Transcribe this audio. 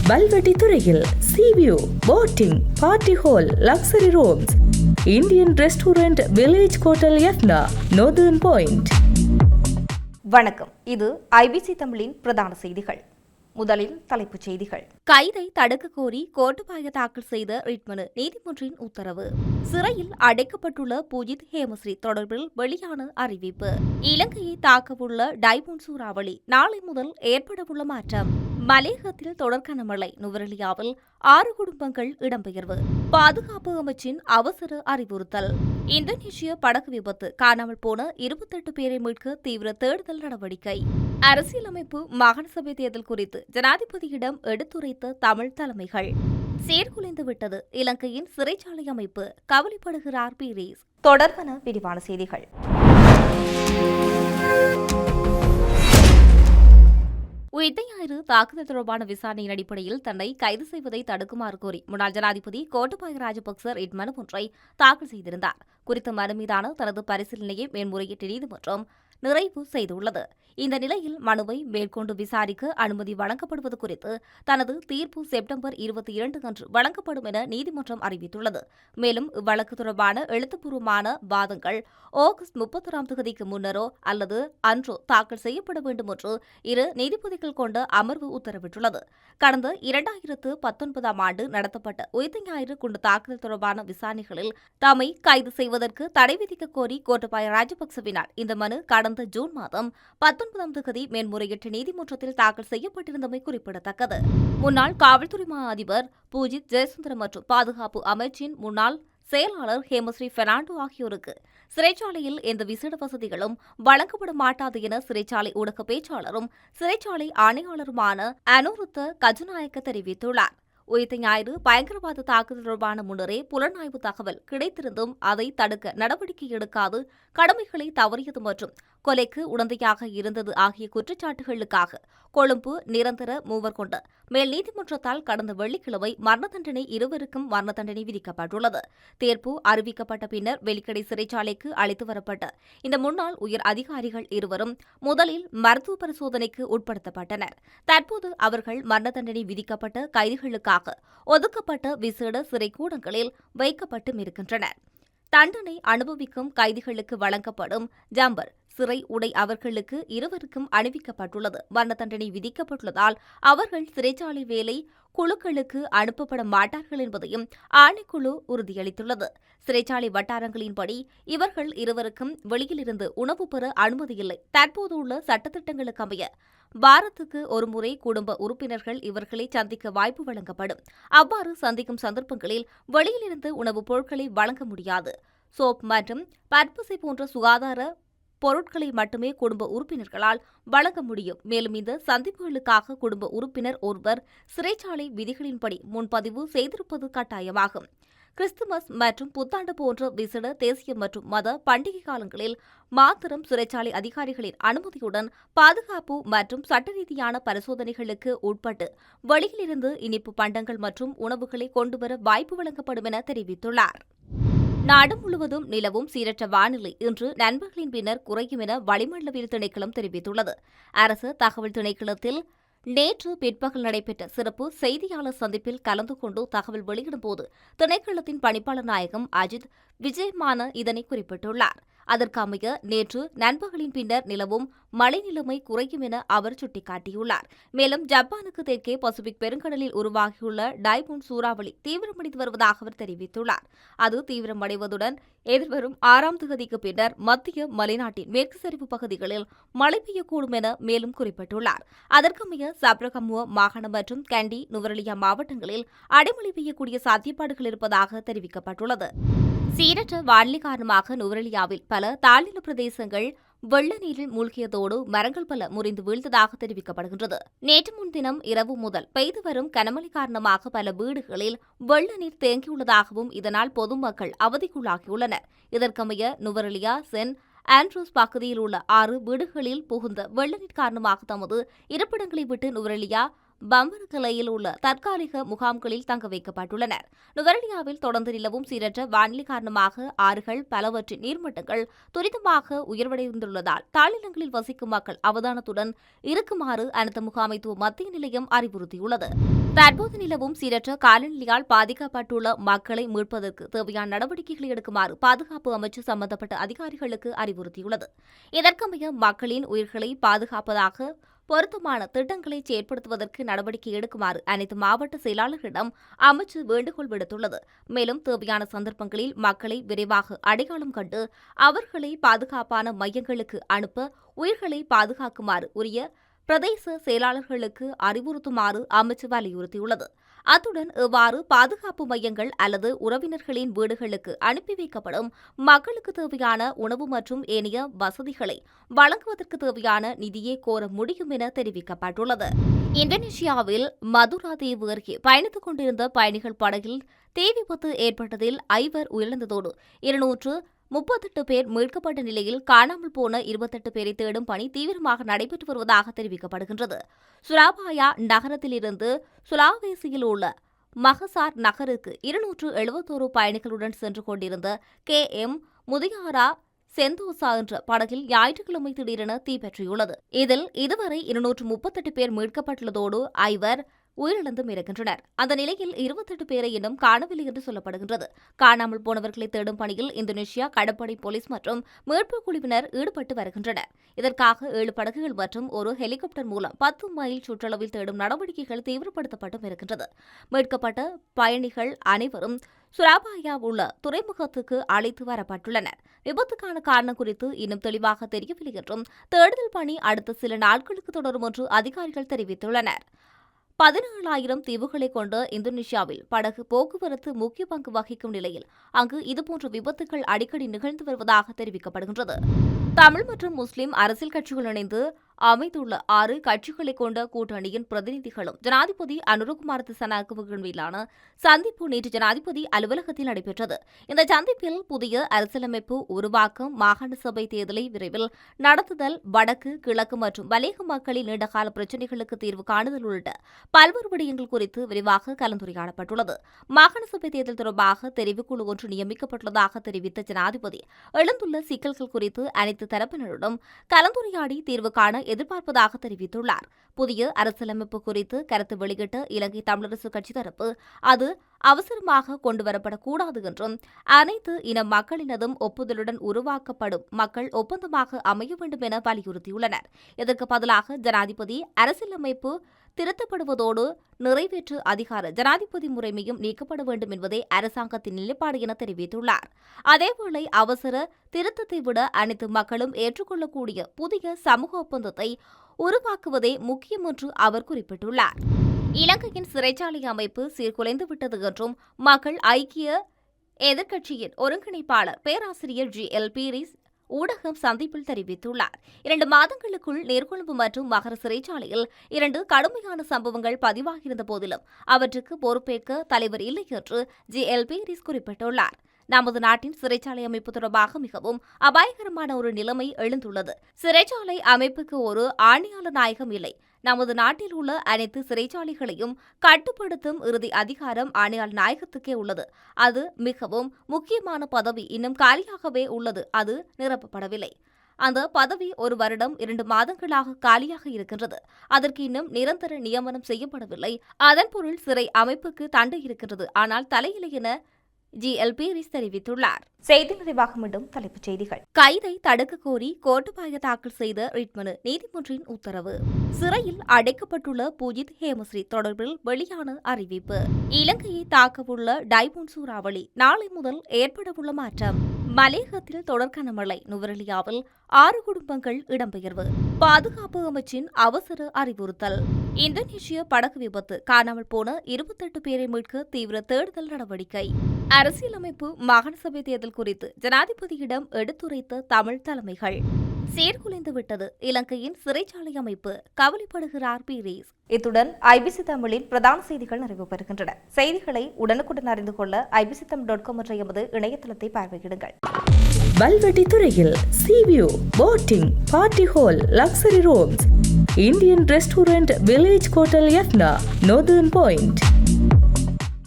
வல்வெட்டி துறையில் sea view, boating, party hall, luxury rooms, Indian restaurant, village hotel Yathna, northern point. வணக்கம், இது IBC தமிழின் பிரதான செய்திகள். முதலில் தலைப்புச் செய்திகள். கைதை தடுக்க கோரி கோட்டபாய தாக்கல் செய்த ரிட் மனு நீதிமன்றின் உத்தரவு. சிறையில் அடைக்கப்பட்டுள்ள பூஜித் ஹேமஸ்ரீ தொடர்பில் வெளியான அறிவிப்பு. இலங்கையை தாக்கவுள்ள டைபூன் சூறாவளி நாளை முதல் ஏற்படவுள்ள மாற்றம். மலையகத்தில் தொடர் கனமழை, நுவரெலியாவில் 6 குடும்பங்கள் இடம்பெயர்வு. பாதுகாப்பு அமைச்சின் அவசர அறிவுறுத்தல். இந்தோனேஷிய படகு விபத்து, காணாமல் போன 28 பேரை மீட்க தீவிர தேடுதல் நடவடிக்கை. அரசியலமைப்பு மாகாண சபை தேர்தல் குறித்து ஜனாதிபதியிடம் எடுத்துரைத்த தமிழ் தலைமைகள். சீர்குலைந்து விட்டது இலங்கையின் சிறைச்சாலை அமைப்பு, கவலைப்படுகிறார் பீரிஸ். தொடர்பான விரிவான செய்திகள். உயிர்த்த ஞாயிறு தாக்குதல் தொடர்பான விசாரணையின் அடிப்படையில் தன்னை கைது செய்வதை தடுக்குமாறு கோரி முன்னாள் ஜனாதிபதி கோட்டபாய ராஜபக்ச ரிட் மனு ஒன்றை தாக்கல் செய்திருந்தார். குறித்த மனு மீதான தனது பரிசீலனையை மேன்முறையீட்டு நீதிமன்றம் நிறைவு செய்துள்ளது. இந்த நிலையில் மனுவை மேற்கொண்டு விசாரிக்க அனுமதி வழங்கப்படுவது குறித்து தனது தீர்ப்பு செப்டம்பர் 22 அன்று வழங்கப்படும் என நீதிமன்றம் அறிவித்துள்ளது. மேலும் இவ்வழக்கு தொடர்பான எழுத்துப்பூர்வமான வாதங்கள் ஆகஸ்ட் 31ஆம் தேதிக்கு முன்னரோ அல்லது அன்றோ தாக்கல் செய்யப்பட வேண்டும் என்று இரு நீதிபதிகள் கொண்ட அமர்வு உத்தரவிட்டுள்ளது. கடந்த 2019ஆம் ஆண்டு நடத்தப்பட்ட உயிர்த்த ஞாயிறு குண்டு தாக்குதல் தொடர்பான விசாரணைகளில் தம்மை கைது செய்வதற்கு தடை விதிக்க கோரி கோட்டபாய ராஜபக்சவினால் இந்த மனு கடந்த ஜூன் மாதம் 19ஆம் தேதி மேன்முறையீட்டு நீதிமன்றத்தில் தாக்கல் செய்யப்பட்டிருந்தமை குறிப்பிடத்தக்கது. முன்னாள் காவல்துறை மா அதிபர் பூஜித் ஜெயசுந்தர மற்றும் பாதுகாப்பு அமைச்சின் முன்னாள் செயலாளர் ஹேமஸ்ரீ பெர்னாண்டோ ஆகியோருக்கு சிறைச்சாலையில் எந்த விசேட வசதிகளும் வழங்கப்பட மாட்டாது என சிறைச்சாலை ஊடக பேச்சாளரும் சிறைச்சாலை ஆணையாளருமான அனுருத்த கஜநாயக்க தெரிவித்துள்ளார். உயிர்த்த ஞாயிறு பயங்கரவாத தாக்குதல் தொடர்பான முன்னரே புலனாய்வு தகவல் கிடைத்திருந்தும் அதை தடுக்க நடவடிக்கை எடுக்காது கடமைகளை தவறியது மற்றும் கொலைக்கு உடந்தையாக இருந்தது ஆகிய குற்றச்சாட்டுகளுக்காக கொழும்பு நிரந்தர மூவர் கொண்ட மேல் நீதிமன்றத்தால் கடந்த வெள்ளிக்கிழமை மரண தண்டனை இருவருக்கும் மரண தண்டனை விதிக்கப்பட்டுள்ளது. தீர்ப்பு அறிவிக்கப்பட்ட பின்னர் வெலிக்கடை சிறைச்சாலைக்கு அழைத்து வரப்பட்ட இந்த முன்னாள் உயர் அதிகாரிகள் இருவரும் முதலில் மருத்துவ பரிசோதனைக்கு உட்படுத்தப்பட்டனர். தற்போது அவர்கள் மரண தண்டனை விதிக்கப்பட்ட கைதிகளுக்காக ஒதுக்கப்பட்ட விசேட சிறை கூடங்களில் வைக்கப்பட்டும் இருக்கின்றனர். தண்டனை அனுபவிக்கும் கைதிகளுக்கு வழங்கப்படும் ஜம்பர் சிறை உடை அவர்களுக்கு இருவருக்கும் அணிவிக்கப்பட்டுள்ளது. மரண தண்டனை விதிக்கப்பட்டுள்ளதால் அவர்கள் சிறைச்சாலை வேலை குழுக்களுக்கு அனுப்பப்பட மாட்டார்கள் என்பதையும் ஆணைக்குழு உறுதியளித்துள்ளது. சிறைச்சாலை வட்டாரங்களின்படி இவர்கள் இருவருக்கும் வெளியிலிருந்து உணவு பெற அனுமதியில்லை. தற்போது உள்ள சட்டத்திட்டங்களுக்கு அமைய வாரத்துக்கு ஒருமுறை குடும்ப உறுப்பினர்கள் இவர்களை சந்திக்க வாய்ப்பு வழங்கப்படும். அவ்வாறு சந்திக்கும் சந்தர்ப்பங்களில் வெளியிலிருந்து உணவுப் பொருட்களை வழங்க முடியாது. சோப் மற்றும் பற்பசை போன்ற சுகாதார பொருட்களை மட்டுமே குடும்ப உறுப்பினர்களால் வழங்க முடியும். மேலும் இந்த சந்திப்புகளுக்காக குடும்ப உறுப்பினர் ஒருவர் சிறைச்சாலை விதிகளின்படி முன்பதிவு செய்திருப்பது கட்டாயமாகும். கிறிஸ்துமஸ் மற்றும் புத்தாண்டு போன்ற விசேட தேசிய மற்றும் மத பண்டிகை காலங்களில் மாத்திரம் சிறைச்சாலை அதிகாரிகளின் அனுமதியுடன் பாதுகாப்பு மற்றும் சட்ட ரீதியான பரிசோதனைகளுக்கு உட்பட்டு வெளியிலிருந்து இனிப்பு பண்டங்கள் மற்றும் உணவுகளை கொண்டுவர வாய்ப்பு வழங்கப்படும் என தெரிவித்துள்ளார். நாடு முழுவதும் நிலவும் சீரற்ற வானிலை இன்று நண்பர்களின் பின்னர் குறையும் என வளிமண்டலவியல் திணைக்களம் தெரிவித்துள்ளது. அரசு தகவல் திணைக்களத்தில் நேற்று பிற்பகல் நடைபெற்ற சிறப்பு செய்தியாளர் சந்திப்பில் கலந்து கொண்டு தகவல் வெளியிடும்போது திணைக்களத்தின் பணிப்பாளர் நாயகம் அஜித் விஜயமான இதனை குறிப்பிட்டுள்ளார். அதற்கமைய நேற்று நண்பகலின் பின்னர் நிலவும் மழை நிலைமை குறையும் என அவர் சுட்டிக்காட்டியுள்ளார். மேலும் ஜப்பானுக்கு தெற்கே பசிபிக் பெருங்கடலில் உருவாகியுள்ள டைபூன் சூறாவளி தீவிரமடைந்து வருவதாக அவர் தெரிவித்துள்ளார். அது தீவிரமடைவதுடன் எதிர்வரும் 6ஆம் தேதிக்கு பின்னர் மத்திய மலைநாட்டின் மேற்கு சரிவு பகுதிகளில் மழை பெய்யக்கூடும் என மேலும் குறிப்பிட்டுள்ளார். அதற்கமைய சப்ரகமுவ மாகாணம் மற்றும் கண்டி, நுவரெலியா மாவட்டங்களில் அடைமழை பெய்யக்கூடிய சாத்தியப்பாடுகள் இருப்பதாக தெரிவிக்கப்பட்டுள்ளது. சீரற்ற வானிலை காரணமாக நுவரெலியாவில் பல தாழ்நில பிரதேசங்கள் வெள்ள நீரில் மூழ்கியதோடு மரங்கள் பல முறிந்து வீழ்ந்ததாக தெரிவிக்கப்படுகின்றது. நேற்று முன்தினம் இரவு முதல் பெய்து வரும் கனமழை காரணமாக பல வீடுகளில் வெள்ள நீர் தேங்கியுள்ளதாகவும் இதனால் பொதுமக்கள் அவதிக்குள்ளாகியுள்ளனர். இதற்கமைய நுவரெலியா சென் ஆண்ட்ரூஸ் பகுதியில் உள்ள 6 வீடுகளில் புகுந்த வெள்ள நீர் காரணமாக தமது இருப்பிடங்களை விட்டு நுவரெலியா பம்பரகலையில் உள்ள தற்காலிக முகாம்களில் தங்க வைக்கப்பட்டுள்ளனர். நுவரெலியாவில் தொடர்ந்து நிலவும் சீரற்ற வானிலை காரணமாக ஆறுகள் பலவற்றின் நீர்மட்டங்கள் துரிதமாக உயர்வடைந்துள்ளதால் தாழ்நிலங்களில் வசிக்கும் மக்கள் அவதானத்துடன் இருக்குமாறு அனைத்து முகாமைத்துவ மத்திய நிலையம் அறிவுறுத்தியுள்ளது. தற்போது நிலவும் சீரற்ற காலநிலையால் பாதிக்கப்பட்டுள்ள மக்களை மீட்பதற்கு தேவையான நடவடிக்கைகளை எடுக்குமாறு பாதுகாப்பு அமைச்சு சம்பந்தப்பட்ட அதிகாரிகளுக்கு அறிவுறுத்தியுள்ளது. இதற்கமைய மக்களின் உயிர்களை பாதுகாப்பதாக பொருத்தமான திட்டங்களை செயற்படுத்துவதற்கு நடவடிக்கை எடுக்குமாறு அனைத்து மாவட்ட செயலாளர்களிடம் அமைச்சு வேண்டுகோள் விடுத்துள்ளது. மேலும் தேவையான சந்தர்ப்பங்களில் மக்களை விரைவாக அடையாளம் கண்டு அவர்களை பாதுகாப்பான மையங்களுக்கு அனுப்ப உயிர்களை பாதுகாக்குமாறு உரிய பிரதேச செயலாளர்களுக்கு அறிவுறுத்துமாறு அமைச்சு வலியுறுத்தியுள்ளது. அத்துடன் இவ்வாறு பாதுகாப்பு மையங்கள் அல்லது உறவினர்களின் வீடுகளுக்கு அனுப்பி வைக்கப்படும் மக்களுக்கு தேவையான உணவு மற்றும் ஏனைய வசதிகளை வழங்குவதற்கு தேவையான நிதியை கோர முடியும் என தெரிவிக்கப்பட்டுள்ளது. இந்தோனேஷியாவில் மதுரா தீவு அருகே பயணித்துக் கொண்டிருந்த பயணிகள் படகில் தீ விபத்து ஏற்பட்டதில் 5 உயிரிழந்ததோடு 238 பேர் மீட்கப்பட்ட நிலையில் காணாமல் போன 28 பேரை தேடும் பணி தீவிரமாக நடைபெற்று வருவதாக தெரிவிக்கப்படுகின்றது. சுராபாயா நகரத்திலிருந்து சுலாவேசியில் உள்ள மகசார் நகருக்கு 271 பயணிகளுடன் சென்று கொண்டிருந்த KM முதியாரா செந்தோசா என்ற படகில் ஞாயிற்றுக்கிழமை திடீரென தீப்பற்றியுள்ளது. இதில் இதுவரை 238 பேர் மீட்கப்பட்டுள்ளதோடு 5 உயிரிழந்தும் இருக்கின்றனர். அந்த நிலையில் 28 பேரை இன்னும் காணவில்லை என்று சொல்லப்படுகின்றது. காணாமல் போனவர்களை தேடும் பணியில் இந்தோனேஷியா கடற்படை போலீஸ் மற்றும் மீட்புக் குழுவினர் ஈடுபட்டு வருகின்றனர். இதற்காக 7 படகுகள் மற்றும் ஒரு ஹெலிகாப்டர் மூலம் 10 மைல் சுற்றளவில் தேடும் நடவடிக்கைகள் தீவிரப்படுத்தப்பட்டும் இருக்கின்றது. மீட்கப்பட்ட பயணிகள் அனைவரும் சுராபாயா உள்ள துறைமுகத்துக்கு அழைத்து வரப்பட்டுள்ளனர். விபத்துக்கான காரணம் குறித்து இன்னும் தெளிவாக தெரியவில்லை என்றும் தேடுதல் பணி அடுத்த சில நாட்களுக்கு தொடரும் என்று அதிகாரிகள் தெரிவித்துள்ளனர். 17,000 தீவுகளை கொண்ட இந்தோனேஷியாவில் படகு போக்குவரத்து முக்கிய பங்கு வகிக்கும் நிலையில் அங்கு இதுபோன்ற விபத்துகள் அடிக்கடி நிகழ்ந்து வருவதாக தெரிவிக்கப்படுகின்றது. தமிழ் மற்றும் முஸ்லிம் அரசியல் கட்சிகள் இணைந்து அமைந்துள்ள 6 கட்சிகளை கொண்ட கூட்டணியின் பிரதிநிதிகளும் ஜனாதிபதி அனுரகுமார திசாநாயக்கவிலான சந்திப்பு நேற்று ஜனாதிபதி அலுவலகத்தில் நடைபெற்றது. இந்த சந்திப்பில் புதிய அரசியலமைப்பு உருவாக்கம், மாகாண சபை தேர்தலை விரைவில் நடத்துதல், வடக்கு, கிழக்கு மற்றும் மலையக மக்களின் நீண்டகால பிரச்சினைகளுக்கு தீர்வு காணுதல் உள்ளிட்ட பல்வேறு விடயங்கள் குறித்து விரிவாக கலந்துரையாடப்பட்டுள்ளது. மாகாண சபை தேர்தல் தொடர்பாக தெரிவுக்குழு ஒன்று நியமிக்கப்பட்டுள்ளதாக தெரிவித்த ஜனாதிபதி எழுந்துள்ள சிக்கல்கள் குறித்து அனைத்து தரப்பினருடன் கலந்துரையாடி தீர்வு காண எதிர்பார்ப்பதாக தெரிவித்துள்ளார். புதிய அரசியலமைப்பு குறித்து கருத்து வெளியிட்ட இலங்கை தமிழரசு கட்சி தரப்பு அது அவசரமாக கொண்டுவரப்படக்கூடாது என்றும் அனைத்து இன மக்களினதும் ஒப்புதலுடன் உருவாக்கப்படும் மக்கள் ஒப்பந்தமாக அமைய வேண்டும் என வலியுறுத்தியுள்ளனர். இதற்கு பதிலாக ஜனாதிபதி அரசியலமைப்பு திருத்தப்படுவதோடு நிறைவேற்று அதிகார ஜனாதிபதி முறைமையும் நீக்கப்பட வேண்டும் என்பதே அரசாங்கத்தின் நிலைப்பாடு என தெரிவித்துள்ளார். அதேவேளை அவசர திருத்தத்தை விட அனைத்து மக்களும் ஏற்றுக்கொள்ளக்கூடிய புதிய சமூக ஒப்பந்தத்தை உருவாக்குவதே முக்கியம் என்று அவர் குறிப்பிட்டுள்ளார். இலங்கையின் சிறைச்சாலை அமைப்பு சீர்குலைந்துவிட்டது என்றும் மக்கள் ஐக்கிய எதிர்க்கட்சியின் ஒருங்கிணைப்பாளர் பேராசிரியர் GL பீரிஸ் ஊடகம் சந்திப்பில் தெரிவித்துள்ளார். 2 மாதங்களுக்குள் நீர்கொழும்பு மற்றும் மகர சிறைச்சாலையில் 2 கடுமையான சம்பவங்கள் பதிவாகியிருந்த போதிலும் அவற்றுக்கு பொறுப்பேற்க தலைவர் இல்லை என்று GL பீரிஸ் குறிப்பிட்டுள்ளார். நமது நாட்டின் சிறைச்சாலை அமைப்பு தொடர்பாக மிகவும் அபாயகரமான ஒரு நிலைமை எழுந்துள்ளது. சிறைச்சாலை அமைப்புக்கு ஒரு ஆணையாளர் நாயகம் இல்லை. நமது நாட்டில் உள்ள அனைத்து சிறைச்சாலைகளையும் கட்டுப்படுத்தும் இறுதி அதிகாரம் ஆணையாளர் நாயகத்துக்கே உள்ளது. அது மிகவும் முக்கியமான பதவி இன்னும் காலியாகவே உள்ளது. அது நிரப்பப்படவில்லை. அந்த பதவி 1 வருடம் 2 மாதங்களாக காலியாக இருக்கின்றது. அதற்கு இன்னும் நிரந்தர நியமனம் செய்யப்படவில்லை. அதன் பொருள் சிறை அமைப்புக்கு தண்டை இருக்கின்றது, ஆனால் தலையில்லை என GL பீரிஸ் தெரிவித்துள்ளார். செய்தி நிறைவாக மீண்டும் தலைப்புச் செய்திகள். கைதை தடுக்க கோரி கோட்டபாய தாக்கல் செய்த ரிட் மனு நீதிமன்றின் உத்தரவு. சிறையில் அடைக்கப்பட்டுள்ள பூஜித் ஹேமஸ்ரீ தொடர்பில் வெளியான அறிவிப்பு. இலங்கையை தாக்கவுள்ள டைபூன் சூறாவளி நாளை முதல் ஏற்படவுள்ள மாற்றம். மலையகத்தில் தொடர் கனமழை. நுவரெலியாவில் 6 குடும்பங்கள் இடம்பெயர்வு. பாதுகாப்பு அமைச்சின் அவசர அறிவுறுத்தல். இந்தோனேஷிய படகு விபத்து. காணாமல் போன 28 பேரை மீட்க தீவிர தேடுதல் நடவடிக்கை. அரசியலமைப்பு மாகாண சபை தேர்தல் குறித்து ஜனாதிபதியிடம் எடுத்துரைத்த தமிழ் தலைமைகள். சீர்குலைந்து விட்டது இலங்கையின் சிறைச்சாலை அமைப்பு, கவலைப்படுகிறார் பீரிஸ். இத்துடன் IBC தமிழின் பிரதான செய்திகள் நிறைவு பெறுகின்றன. செய்திகளை உடனுக்குடன் அறிந்து கொள்ள ibctam.com என்ற எமது இணையதளத்தை பார்வையிடுங்கள். வல்வெட்டி துறையில் sea view, boating, party hall, luxury rooms, Indian Restaurant Village Hotel Yathna, Northern Point.